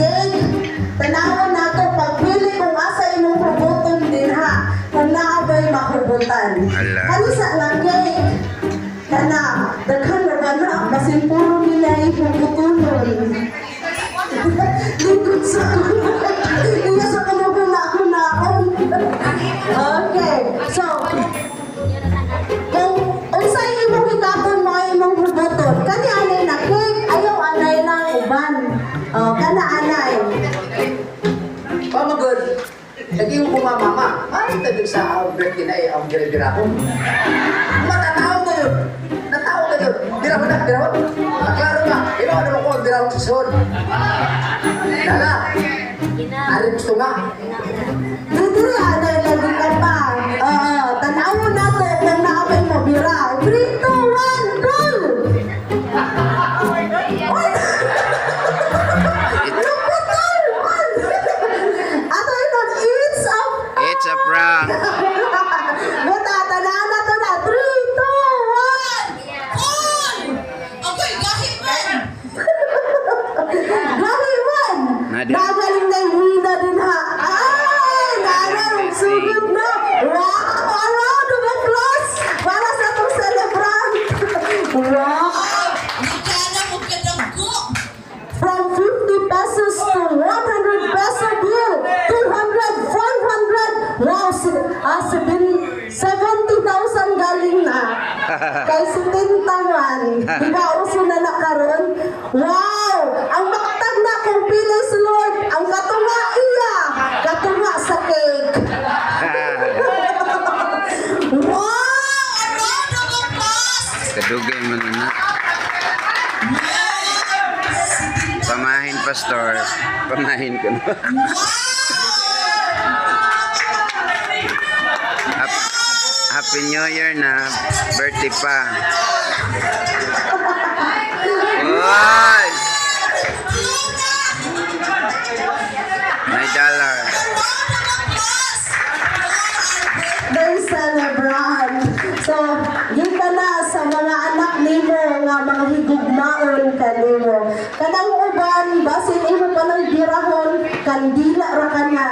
cake. Tanawon nato pagpili kung asa imong hubuton din ha. Kung naabay mahubutan. Ala. Ano sa nga cake? Kana, daghan na ba na? Basin puro nila ihubutunon. Lingkod sa iya sa kamubo na ako na ako. Okay, so, kung unsay imong higapon mo ay imong hubuton, kani anay na cake, ayaw anay lang uban. Kana anay. Pamagod. Lagi yung kumamama. Ay, tayo sa birthday na ang gira-gira ko. Matatawa kayo. Natawa kayo. Dirahon na, dirahon. Naklaro na. Ino, ano ko, dirahon sa suon. Lala. Ano gusto nga? Dito anay lagi ka pa. Tanawon nato kung naabay mo bira. 3, 2, 1, roll! Ato ito, It's a prank. Buta, tanahan na to na. 3, 2, 1! Okay, gahit man! Galiwan! Nadi. Nagaling na yung wina din ha. Ay! Nagaling, sugod na! Wow! Around the applause! Para sa itong celebrant! Wow! Nagkana mo kadagko! From 50 pesos to 100 peso bill, 200, 500, wow, 70,000 galing na. Kay 70 man, di ba uso na nakaroon? Wow! Ang maktag na kung pili sulod, ang katunga iya, katunga sa cake. Wow! Around of applause! Kadugay mo na. Pamahin, pastor. Pamahin ko na. Happy New Year na. Birthday pa. Wow! May dollar. They celebrate. So, yun ka na sa mga anak nimo nga mga higugmaon kanimo. Kanang uban, basin imo pa ng birahon, kandila ra ka na.